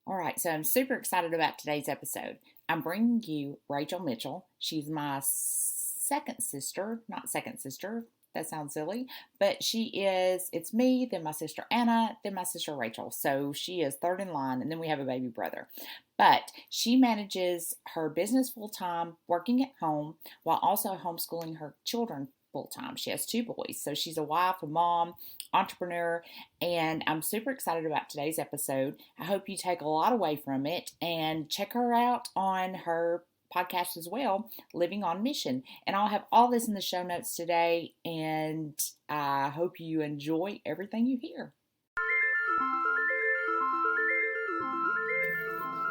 All right, so I'm super excited about today's episode. I'm bringing you Rachel Mitchell. She's my second sister, not second sister. That sounds silly, but it's me, then my sister Anna, then my sister Rachel. So she is third in line, and then we have a baby brother. But she manages her business full time, working at home, while also homeschooling her children full time. She has two boys, so she's a wife, a mom, entrepreneur, and I'm super excited about today's episode. I hope you take a lot away from it and check her out on her podcast as well, Living on Mission. And I'll have all this in the show notes today, and I hope you enjoy everything you hear.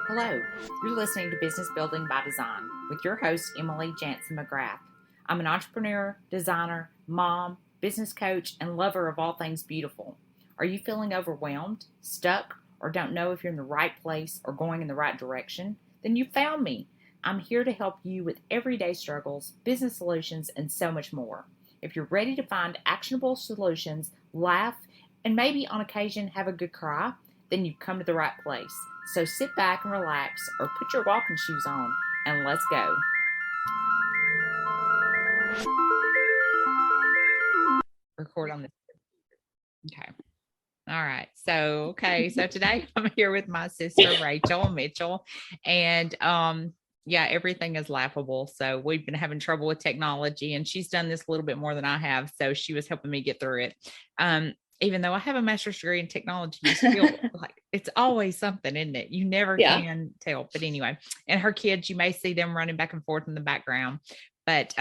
Hello, you're listening to Business Building by Design with your host, Emily Jansen McGrath. I'm an entrepreneur, designer, mom, business coach, and lover of all things beautiful. Are you feeling overwhelmed, stuck, or don't know if you're in the right place or going in the right direction? Then you found me. I'm here to help you with everyday struggles, business solutions, and so much more. If you're ready to find actionable solutions, laugh, and maybe on occasion have a good cry, then you've come to the right place. So sit back and relax or put your walking shoes on and let's go. Record on this. Okay. All right. So today I'm here with my sister, Rachel Mitchell, and, everything is laughable. So we've been having trouble with technology, and she's done this a little bit more than I have. So she was helping me get through it. Even though I have a master's degree in technology, you still like it's always something, isn't it? You never can tell. But anyway, and her kids, you may see them running back and forth in the background. But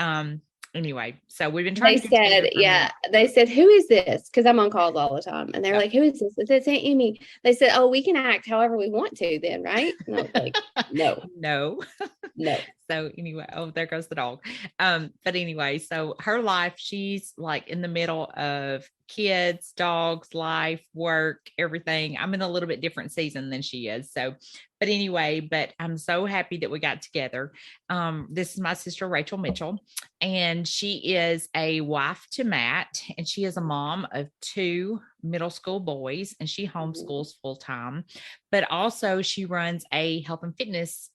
anyway, so we've been trying they said, who is this? Because I'm on calls all the time. And they're like, who is this? It's Aunt Amy. They said, oh, we can act however we want to then, right? And I was like, no. So anyway, there goes the dog. But anyway, so her life, she's like in the middle of kids, dogs, life, work, everything. I'm in a little bit different season than she is. So, but anyway, I'm so happy that we got together. This is my sister, Rachel Mitchell, and she is a wife to Matt, and she is a mom of two middle school boys, and she homeschools full time, but also she runs a health and fitness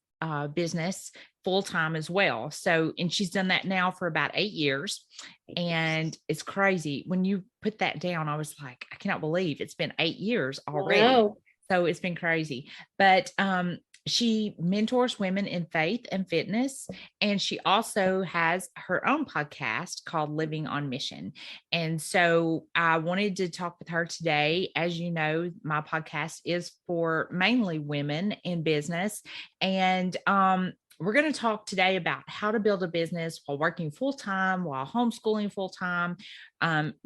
business full time as well. So, and she's done that now for about 8 years. And it's crazy. When you put that down, I was like, I cannot believe it's been 8 years already. Wow. So it's been crazy. But she mentors women in faith and fitness. And she also has her own podcast called Living on Mission. And so I wanted to talk with her today. As you know, my podcast is for mainly women in business. And we're going to talk today about how to build a business while working full-time, while homeschooling full-time,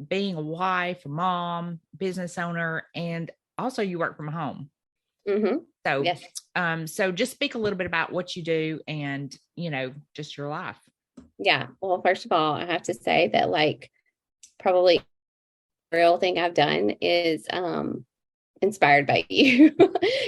being a wife, a mom, business owner, and also you work from home. Mm-hmm. So, yes. So just speak a little bit about what you do and, just your life. Yeah. Well, first of all, I have to say that probably the real thing I've done is, inspired by you.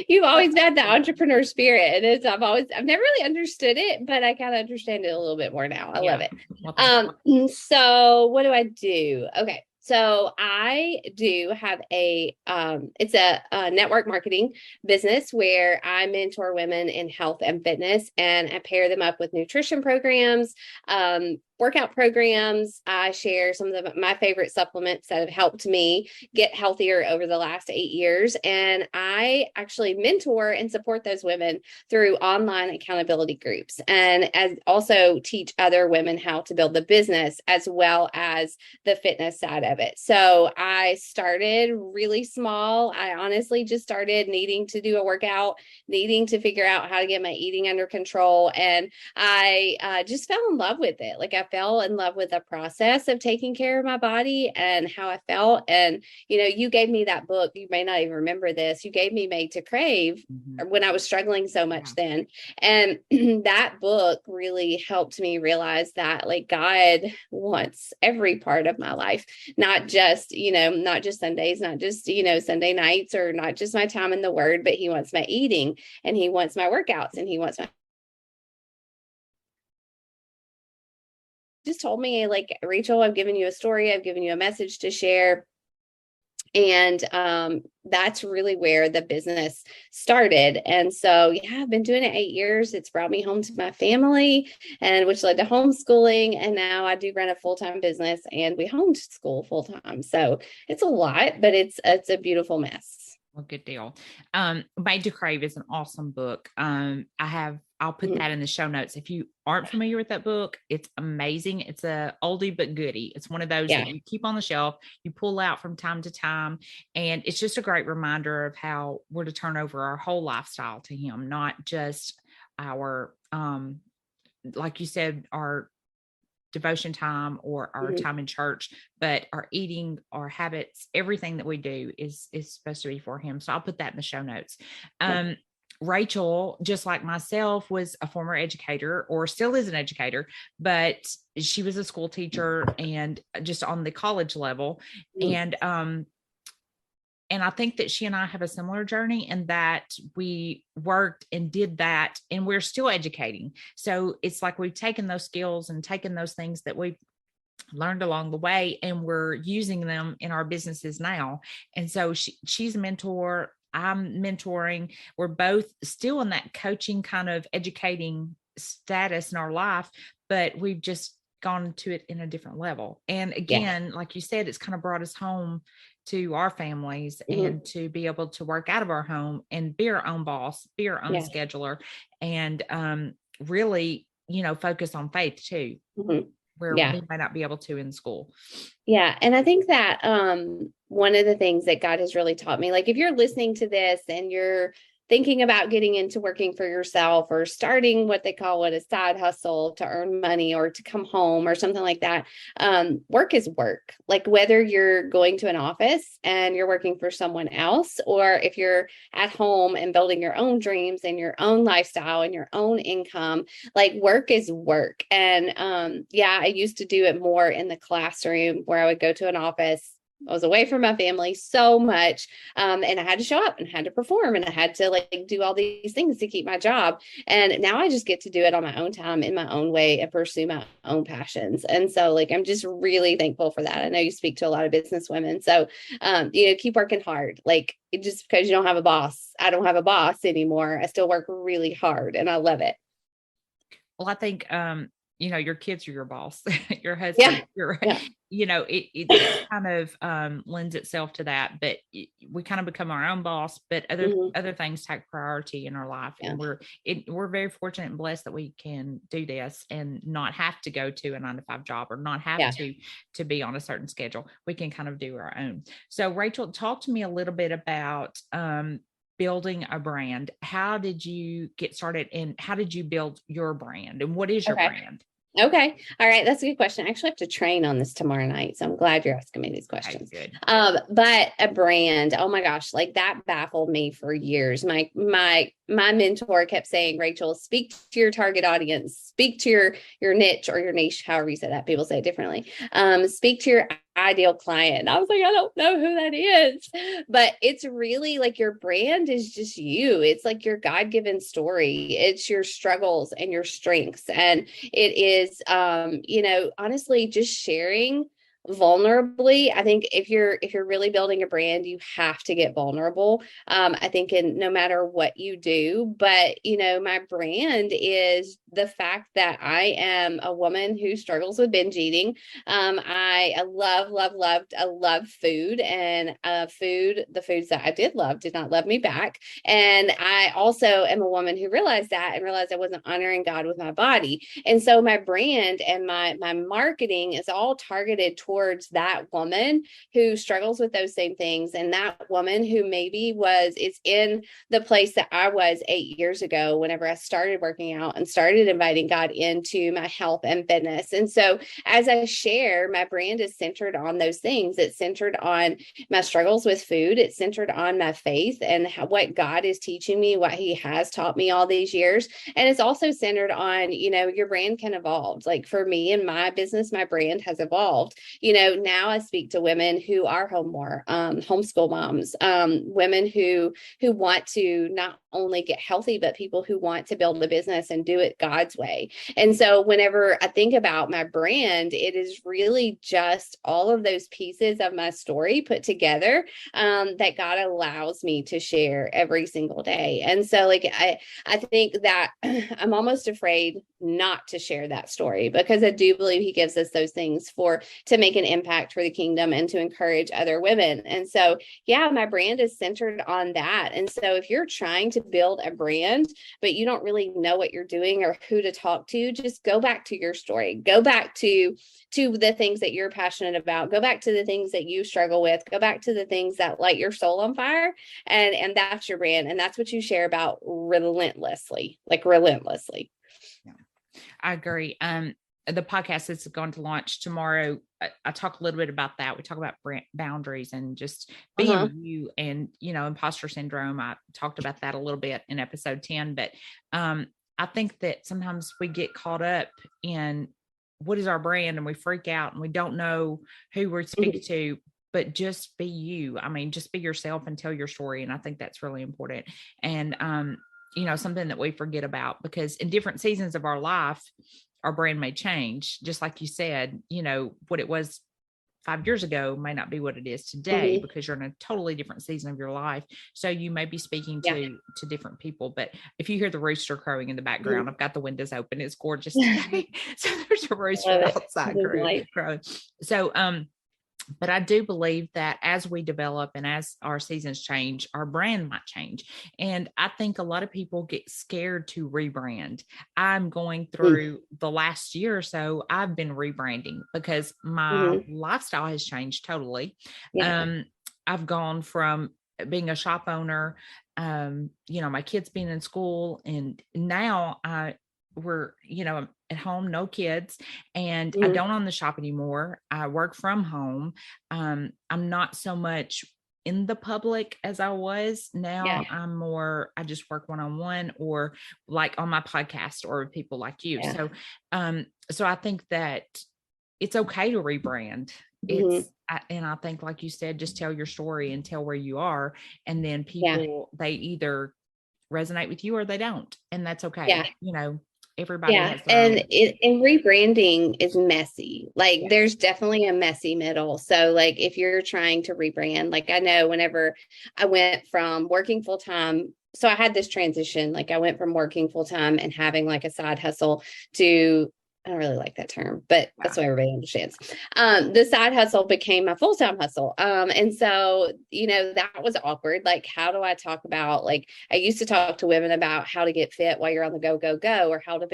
You've always had the entrepreneur spirit, and I've never really understood it, but I kind of understand it a little bit more now. I love it. Well, so what do I do? Okay. So I do have it's a network marketing business where I mentor women in health and fitness, and I pair them up with nutrition programs, workout programs. I share some of my favorite supplements that have helped me get healthier over the last 8 years. And I actually mentor and support those women through online accountability groups, and also teach other women how to build the business as well as the fitness side of it. So I started really small. I honestly just started needing to do a workout, needing to figure out how to get my eating under control. And I just fell in love with it. I fell in love with the process of taking care of my body and how I felt. And, you gave me that book. You may not even remember this. You gave me Made to Crave when I was struggling so much then. And that book really helped me realize that God wants every part of my life, not just Sundays, not just, Sunday nights, or not just my time in the Word, but He wants my eating, and He wants my workouts, and He wants my just told me, Rachel, I've given you a story. I've given you a message to share. And that's really where the business started. And so, yeah, I've been doing it 8 years. It's brought me home to my family, and which led to homeschooling. And now I do run a full-time business, and we homeschool full-time. So it's a lot, but it's a beautiful mess. Well, good deal. Made to Crave is an awesome book. I'll put that in the show notes. If you aren't familiar with that book, it's amazing. It's a oldie but goodie. It's one of those that you keep on the shelf, you pull out from time to time, and it's just a great reminder of how we're to turn over our whole lifestyle to him, not just our, like you said, our devotion time or our time in church, but our eating, our habits, everything that we do is supposed to be for him. So I'll put that in the show notes. Rachel, just like myself, was a former educator, or still is an educator, but she was a school teacher and just on the college level. And I think that she and I have a similar journey in that we worked and did that, and we're still educating. So it's like we've taken those skills and taken those things that we've learned along the way, and we're using them in our businesses now. And so she's a mentor. I'm mentoring. We're both still in that coaching kind of educating status in our life, but we've just gone to it in a different level. And again, like you said, it's kind of brought us home to our families and to be able to work out of our home and be our own boss, be our own scheduler, and really, focus on faith too, where we might not be able to in school. Yeah. And I think that one of the things that God has really taught me, like if you're listening to this and you're thinking about getting into working for yourself or starting what they call a side hustle to earn money or to come home or something like that, work is work. Like whether you're going to an office and you're working for someone else, or if you're at home and building your own dreams and your own lifestyle and your own income, like work is work. And I used to do it more in the classroom where I would go to an office. I was away from my family so much. And I had to show up and had to perform and I had to do all these things to keep my job. And now I just get to do it on my own time in my own way and pursue my own passions. And so I'm just really thankful for that. I know you speak to a lot of business women. So, keep working hard. Just because you don't have a boss, I don't have a boss anymore. I still work really hard and I love it. Well, I think, your kids are your boss, your husband, it kind of lends itself to that, but we kind of become our own boss, but other things take priority in our life. And we're very fortunate and blessed that we can do this and not have to go to a 9-to-5 job or not have to be on a certain schedule. We can kind of do our own. So Rachel, talk to me a little bit about, building a brand. How did you get started and how did you build your brand and what is your brand? Okay. All right. That's a good question. I actually have to train on this tomorrow night. So I'm glad you're asking me these questions. Okay, good. But a brand, oh my gosh, that baffled me for years. My mentor kept saying, Rachel, speak to your target audience, speak to your niche or your niche, however you say that. People say it differently. Speak to your ideal client. And I was like, I don't know who that is, but it's really your brand is just you. It's your God-given story. It's your struggles and your strengths. And it is, honestly, just sharing vulnerably. I think if you're really building a brand, you have to get vulnerable. I think in no matter what you do, but my brand is the fact that I am a woman who struggles with binge eating. I love food, and the foods that I did love did not love me back. And I also am a woman who realized that and realized I wasn't honoring God with my body. And so my brand and my marketing is all targeted towards that woman who struggles with those same things, and that woman who maybe is in the place that I was 8 years ago whenever I started working out and started inviting God into my health and fitness. And so as I share, my brand is centered on those things. It's centered on my struggles with food. It's centered on my faith and what God is teaching me, what he has taught me all these years. And it's also centered on, your brand can evolve. For me and my business, my brand has evolved. Now I speak to women who are homeschool moms, women who want to not only get healthy, but people who want to build a business and do it God's way. And so whenever I think about my brand, it is really just all of those pieces of my story put together, that God allows me to share every single day. And so like, I think that I'm almost afraid not to share that story, because I do believe he gives us those things to make an impact for the kingdom and to encourage other women. And so, yeah, my brand is centered on that. And so if you're trying to build a brand, but you don't really know what you're doing or who to talk to, just go back to your story, go back to the things that you're passionate about, go back to the things that you struggle with, go back to the things that light your soul on fire. And that's your brand. And that's what you share about relentlessly, like relentlessly. Yeah, I agree. The podcast is going to launch tomorrow. I talk a little bit about that. We talk about boundaries and just being you and, imposter syndrome. I talked about that a little bit in episode 10, but I think that sometimes we get caught up in what is our brand and we freak out and we don't know who we're speaking to, but just be you. I mean, just be yourself and tell your story. And I think that's really important. And, something that we forget about, because in different seasons of our life, our brand may change. Just like you said, what it was 5 years ago may not be what it is today, because you're in a totally different season of your life. So you may be speaking to different people. But if you hear the rooster crowing in the background, I've got the windows open. It's gorgeous today. So there's a rooster outside crowing. So, but I do believe that as we develop and as our seasons change, our brand might change. And I think a lot of people get scared to rebrand. I'm going through the last year or so, I've been rebranding because my lifestyle has changed totally. I've gone from being a shop owner, my kids being in school, and now we're, I'm at home, no kids, and I don't own the shop anymore. I work from home. I'm not so much in the public as I was. Now I'm more, I just work one-on-one or like on my podcast or people like you. So, so I think that it's okay to rebrand. And I think, like you said, just tell your story and tell where you are. And then people, they either resonate with you or they don't. And that's okay. Everybody has their own. And rebranding is messy. Like there's definitely a messy middle. So like if you're trying to rebrand, like I know whenever I went from working full time, so I had this transition, like I went from working full time and having like a side hustle to, I don't really like that term, but that's what everybody understands. The side hustle became my full-time hustle. And so, that was awkward. Like, how do I talk about, like, I used to talk to women about how to get fit while you're on the go, or how to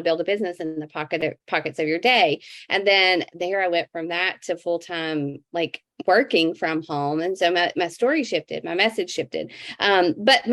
build a business in the pockets of your day. And then there I went from that to full-time, like working from home. And so my story shifted, my message shifted. But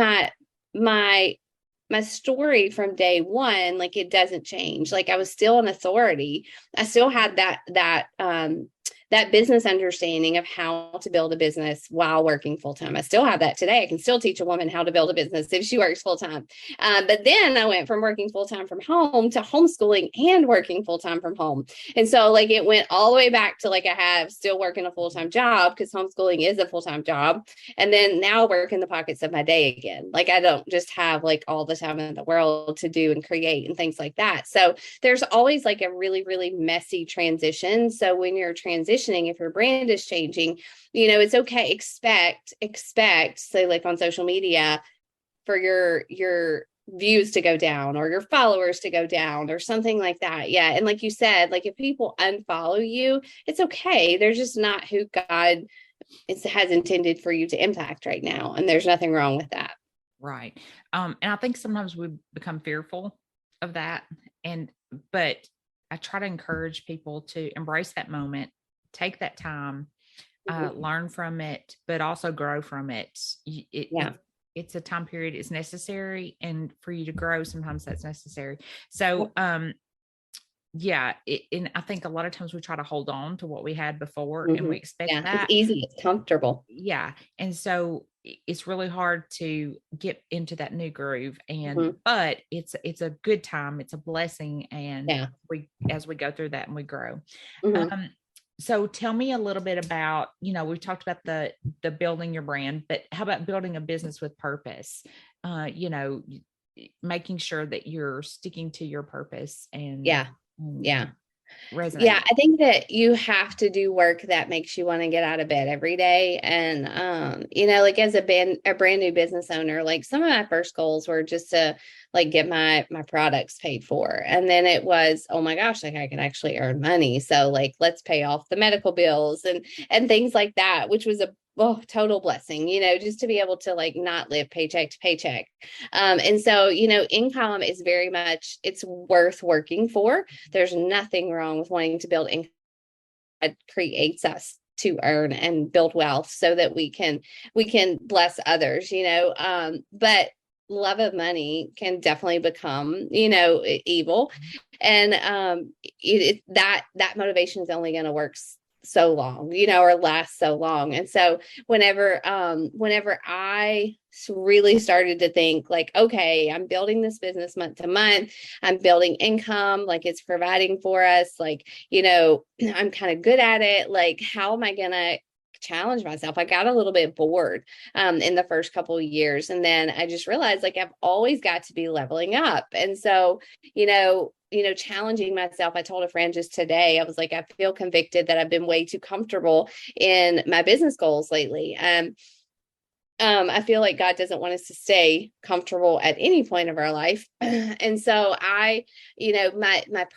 my story from day one, like it doesn't change. Like I was still an authority. I still had that business understanding of how to build a business while working full time. I still have that today. I can still teach a woman how to build a business if she works full time. But then I went from working full time from home to homeschooling and working full time from home. And so like it went all the way back to like I have still working a full time job, because homeschooling is a full time job. And then now I work in the pockets of my day again. Like I don't just have like all the time in the world to do and create and things like that. So there's always like a really, really messy transition. So when you're transitioning, if your brand is changing, it's okay. Expect, say like on social media, for your views to go down or your followers to go down or something like that. Yeah. And like you said, like if people unfollow you, it's okay. They're just not who God has intended for you to impact right now. And there's nothing wrong with that. Right. And I think sometimes we become fearful of that. But I try to encourage people to embrace that moment, take that time, learn from it, but also grow from it. It's a time period. It's necessary. And for you to grow, sometimes that's necessary. So, and I think a lot of times we try to hold on to what we had before and we expect that. It's easy. It's comfortable. Yeah. And so it's really hard to get into that new groove, but it's a good time. It's a blessing. And as we go through that and we grow, So tell me a little bit about, we've talked about the building your brand, but how about building a business with purpose? Making sure that you're sticking to your purpose and Yeah. Yeah. resonate. Yeah, I think that you have to do work that makes you want to get out of bed every day. And like as a brand new business owner, like some of my first goals were just to like get my products paid for. And then it was, oh my gosh, like I can actually earn money. So like let's pay off the medical bills and things like that, which was a total blessing, just to be able to like not live paycheck to paycheck. And so, income is very much, it's worth working for. There's nothing wrong with wanting to build income that creates us to earn and build wealth so that we can bless others, but love of money can definitely become, evil. And that motivation is only going to work so long, or last so long. And so whenever I really started to think like, okay, I'm building this business month to month, I'm building income, like it's providing for us, like, I'm kind of good at it. Like, how am I going to challenge myself? I got a little bit bored in the first couple of years. And then I just realized like I've always got to be leveling up. And so, challenging myself. I told a friend just today, I was like, I feel convicted that I've been way too comfortable in my business goals lately. I feel like God doesn't want us to stay comfortable at any point of our life. And so my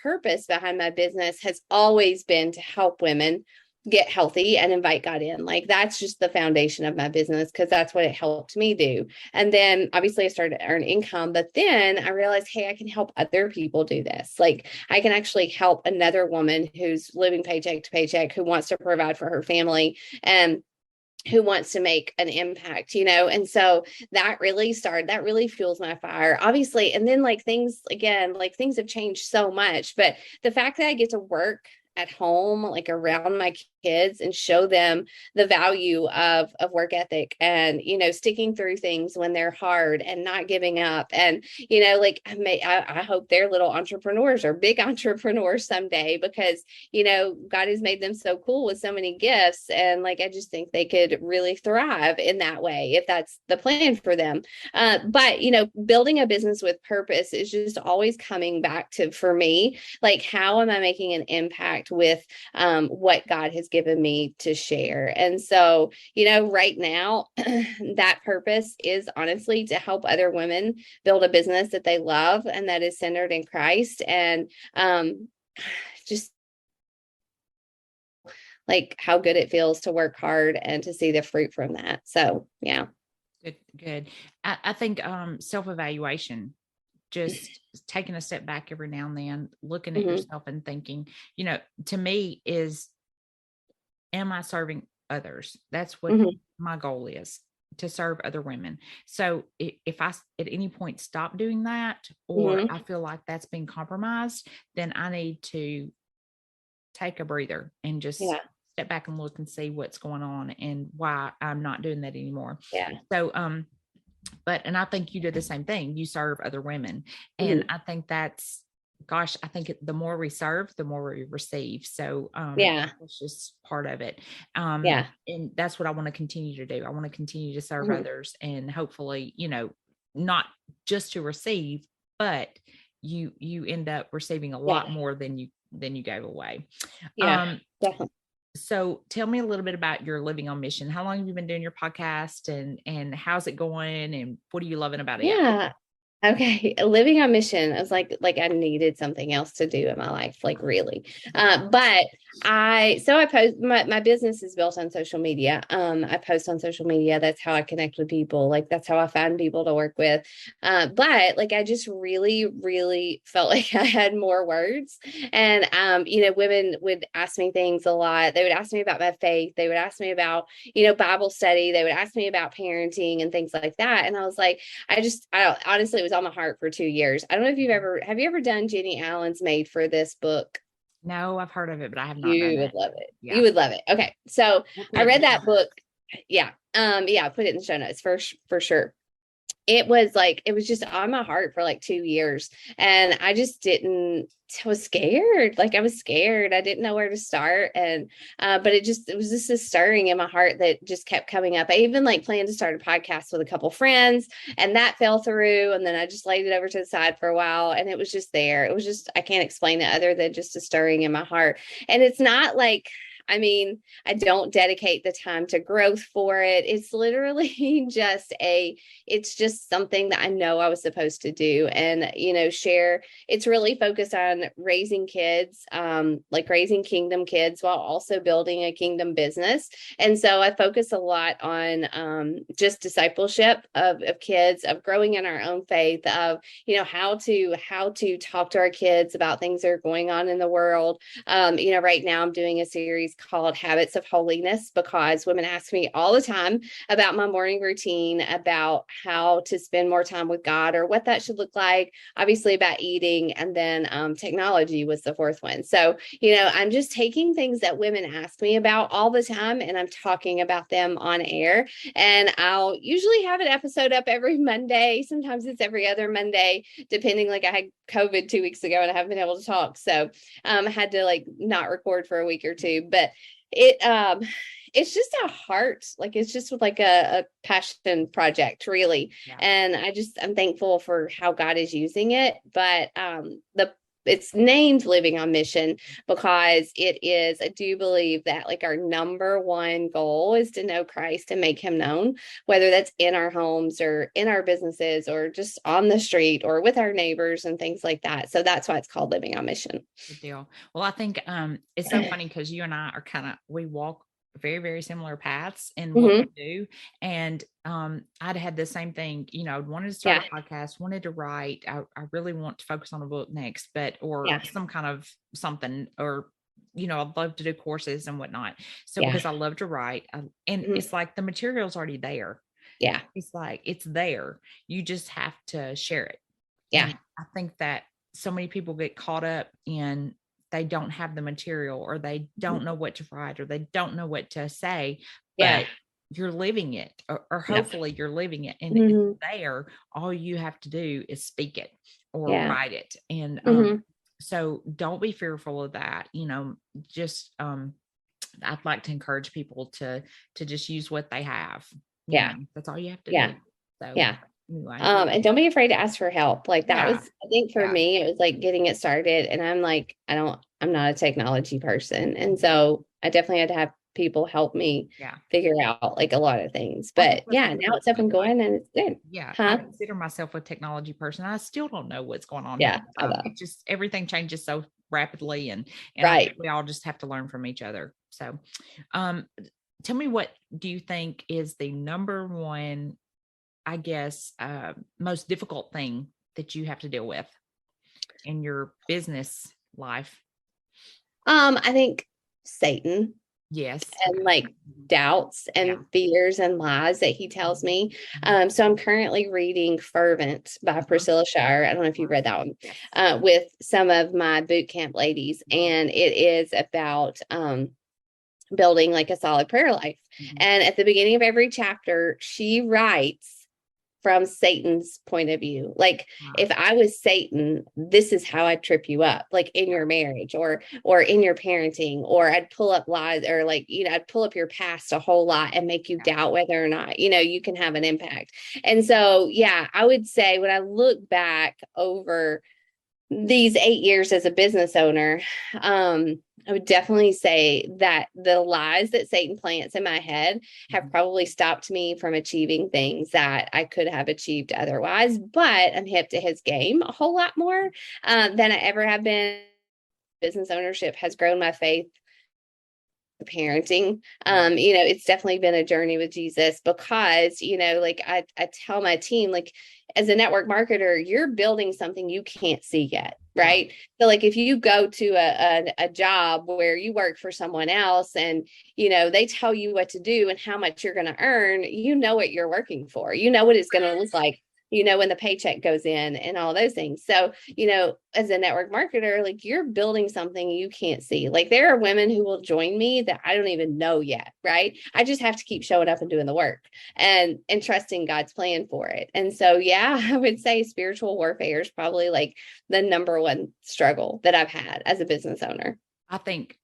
purpose behind my business has always been to help women get healthy and invite God in. Like that's just the foundation of my business because that's what it helped me do. And then obviously I started to earn income, but then I realized, hey, I can help other people do this. Like I can actually help another woman who's living paycheck to paycheck, who wants to provide for her family and who wants to make an impact, and so that really fuels my fire, obviously. And then like things have changed so much, but the fact that I get to work at home, like around my kids and show them the value of work ethic and, sticking through things when they're hard and not giving up. And, like I hope they're little entrepreneurs or big entrepreneurs someday because, God has made them so cool with so many gifts. And like, I just think they could really thrive in that way if that's the plan for them. But, building a business with purpose is just always coming back to, for me, like, how am I making an impact with what God has given me to share? And so, right now, that purpose is honestly to help other women build a business that they love and that is centered in Christ. And just like how good it feels to work hard and to see the fruit from that. So, yeah. Good. I think self-evaluation, just taking a step back every now and then, looking at yourself and thinking, to me is, am I serving others? That's what my goal is, to serve other women. So if I at any point stop doing that, or I feel like that's been compromised, then I need to take a breather and just step back and look and see what's going on and why I'm not doing that anymore. Yeah. So, and I think you do the same thing. You serve other women. And I think that's, I think the more we serve, the more we receive. So, it's just part of it. And that's what I want to continue to do. I want to continue to serve others, and hopefully, not just to receive, but you end up receiving a lot more than you gave away. Definitely. So tell me a little bit about your Living on Mission. How long have you been doing your podcast, and how's it going, and what are you loving about it? Yeah. Okay. Living on mission. I was like I needed something else to do in my life, like really. But I post, my business is built on social media. I post on social media. That's how I connect with people. Like that's how I find people to work with. But like, I just really, really felt like I had more words. And, women would ask me things a lot. They would ask me about my faith. They would ask me about, Bible study. They would ask me about parenting and things like that. And I was like, honestly, it was on my heart for 2 years. I don't know if have you ever done Jeannie Allen's Made for This book? No, I've heard of it, but I have not. You would love it. Yeah. You would love it. Okay. So I read that book. Yeah. Put it in the show notes for sure. it was just on my heart for like 2 years. And I just didn't, I was scared. Like I was scared. I didn't know where to start. And, but it was just a stirring in my heart that just kept coming up. I even like planned to start a podcast with a couple friends, and that fell through. And then I just laid it over to the side for a while, and it was just there. It was just, I can't explain it other than just a stirring in my heart. And it's not like, I mean, I don't dedicate the time to growth for it. It's literally it's just something that I know I was supposed to do. And, share, it's really focused on raising kids, like raising kingdom kids while also building a kingdom business. And so I focus a lot on just discipleship of kids, of growing in our own faith, of, how to talk to our kids about things that are going on in the world. Right now I'm doing a series called Habits of Holiness, because women ask me all the time about my morning routine, about how to spend more time with God, or what that should look like, obviously about eating, and then technology was the fourth one. So, I'm just taking things that women ask me about all the time, and I'm talking about them on air. And I'll usually have an episode up every Monday. Sometimes it's every other Monday, depending. Like I had COVID 2 weeks ago and I haven't been able to talk. So I had to like not record for a week or two, but it's just a heart, like it's just like a passion project, really. Yeah. And I'm thankful for how God is using it. But it's named Living on Mission because I do believe that like our number one goal is to know Christ and make him known, whether that's in our homes or in our businesses or just on the street or with our neighbors and things like that. So that's why it's called Living on Mission. Good deal. Well, I think it's so funny because you and I are we walk very, very similar paths in what we do. And I'd had the same thing, I wanted to start a podcast, wanted to write. I really want to focus on a book next, or some kind of something, or, I'd love to do courses and whatnot. So because I love to write, and it's like the material's already there. Yeah. It's like, it's there. You just have to share it. Yeah. And I think that so many people get caught up in, they don't have the material, or they don't know what to write, or they don't know what to say, but you're living it, or hopefully you're living it, and it's there. All you have to do is speak it or write it. And so don't be fearful of that. Just I'd like to encourage people to just use what they have. That's all you have to do. So anyway. And don't be afraid to ask for help. Like that was, I think for me, it was like getting it started. And I'm like, I'm not a technology person. And so I definitely had to have people help me figure out like a lot of things. But now it's up and going and it's good. Yeah. I consider myself a technology person. I still don't know what's going on. Yeah. It just, everything changes so rapidly, and I think we all just have to learn from each other. So tell me, what do you think is the number one, I guess, most difficult thing that you have to deal with in your business life? I think Satan. Yes. And like doubts and fears and lies that he tells me. So I'm currently reading Fervent by Prescilla Shirer. I don't know if you read that one, with some of my boot camp ladies. And it is about building like a solid prayer life. And at the beginning of every chapter, she writes from Satan's point of view. Like if I was Satan, this is how I'd trip you up, like in your marriage or in your parenting, or I'd pull up lies, or like, I'd pull up your past a whole lot and make you doubt whether or not, you can have an impact. And so, I would say when I look back over these 8 years as a business owner, I would definitely say that the lies that Satan plants in my head have probably stopped me from achieving things that I could have achieved otherwise. But I'm hip to his game a whole lot more than I ever have been. Business ownership has grown my faith. Parenting, it's definitely been a journey with Jesus, because, like I tell my team, like as a network marketer, you're building something you can't see yet. Right. So like if you go to a job where you work for someone else and, they tell you what to do and how much you're going to earn, what you're working for, what it's going to look like. when the paycheck goes in and all those things. So, as a network marketer, like you're building something you can't see. Like there are women who will join me that I don't even know yet, right? I just have to keep showing up and doing the work and trusting God's plan for it. And so, yeah, I would say spiritual warfare is probably like the number one struggle that I've had as a business owner. I think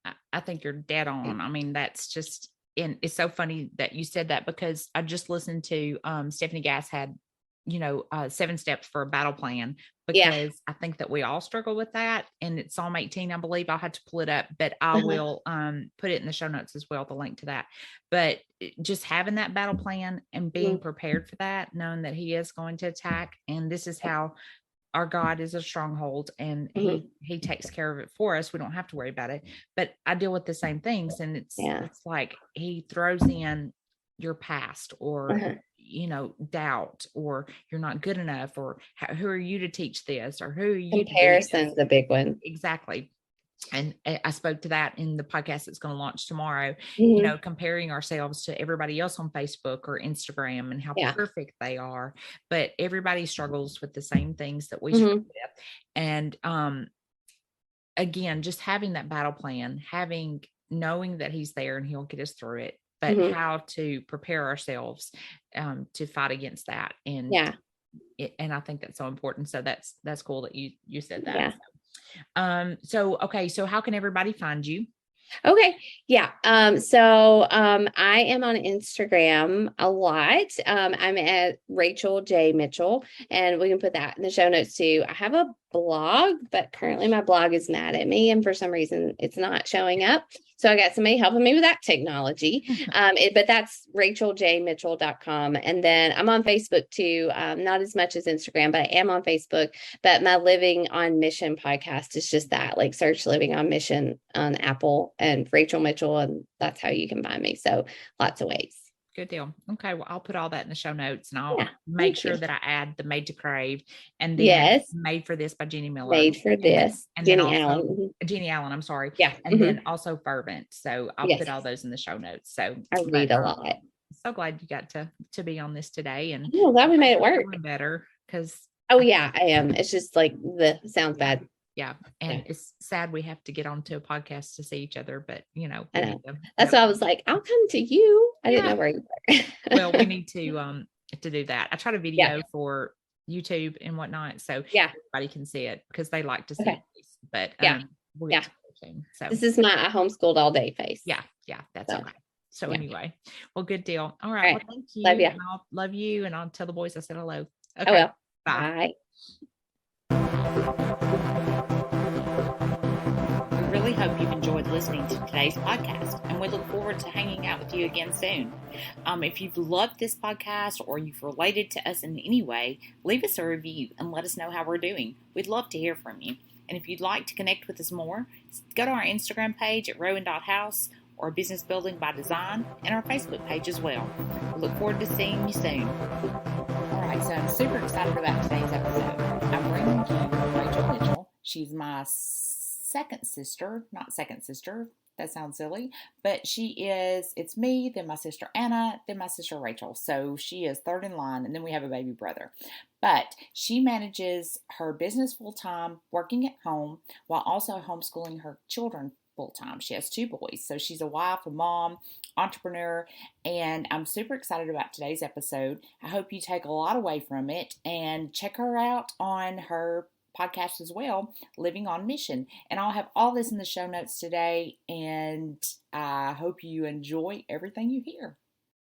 you're dead on. I mean, that's just, and it's so funny that you said that, because I just listened to Stephanie Gass had 7 steps for a battle plan, because I think that we all struggle with that. And it's Psalm 18, I believe. I'll have to pull it up, but I will put it in the show notes as well, the link to that. But just having that battle plan and being prepared for that, knowing that he is going to attack, and this is how our God is a stronghold, and he takes care of it for us. We don't have to worry about it. But I deal with the same things, and it's like he throws in your past, or doubt, or you're not good enough, or who are you to teach this, or who are you? Comparison's a big one. Exactly. And I spoke to that in the podcast that's going to launch tomorrow, comparing ourselves to everybody else on Facebook or Instagram and how perfect they are. But everybody struggles with the same things that we struggle with. And again, just having that battle plan, knowing that he's there and he'll get us through it, but how to prepare ourselves to fight against that. And and I think that's so important. So that's cool that you said that. Yeah. So how can everybody find you? Okay. Yeah. So I am on Instagram a lot. I'm at Rachel J. Mitchell, and we can put that in the show notes too. I have a blog, but currently my blog is mad at me, and for some reason it's not showing up. So I got somebody helping me with that technology. But that's racheljmitchell.com. And then I'm on Facebook too. Not as much as Instagram, but I am on Facebook. But my Living on Mission podcast is just that, like search Living on Mission on Apple and Rachel Mitchell, and that's how you can find me. So lots of ways. Good deal. Okay. Well, I'll put all that in the show notes, and I'll make sure that I add the Made to Crave, and then Made for This by Jeannie Miller. Made for This. And Jeannie then also, Allen. Jeannie Allen, I'm sorry. Yeah. And then also Fervent. So I'll put all those in the show notes. So I read a lot. So glad you got to be on this today. And glad we made it work. Better, because I am. It's just like the sounds bad. Yeah. And it's sad we have to get onto a podcast to see each other, but I know. That's why I was like, I'll come to you. I didn't know where you were. Well, we need to do that. I try to video for YouTube and whatnot, so everybody can see it, because they like to see it. But we'll get to it soon. So this is my homeschooled all day face. Yeah, that's okay. So anyway, well, good deal. All right. Well, thank you. Love you. I'll love you, and I'll tell the boys I said hello. Okay. I will. Bye. We really hope you've enjoyed listening to today's podcast, and we look forward to hanging out with you again soon. If you've loved this podcast, or you've related to us in any way, leave us a review and let us know how we're doing. We'd love to hear from you. And if you'd like to connect with us more, go to our Instagram page at rowan.house, or Business Building by Design, and our Facebook page as well. We look forward to seeing you soon. All right, so I'm super excited about today's episode. I'm bringing you Rachel Mitchell. She's my not second sister. That sounds silly, but it's me, then my sister Anna, then my sister Rachel. So she is third in line, and then we have a baby brother. But she manages her business full-time, working at home, while also homeschooling her children full-time. She has 2 boys, so she's a wife, a mom, entrepreneur, and I'm super excited about today's episode. I hope you take a lot away from it, and check her out on her podcast as well, Living on Mission. And I'll have all this in the show notes today, and I hope you enjoy everything you hear.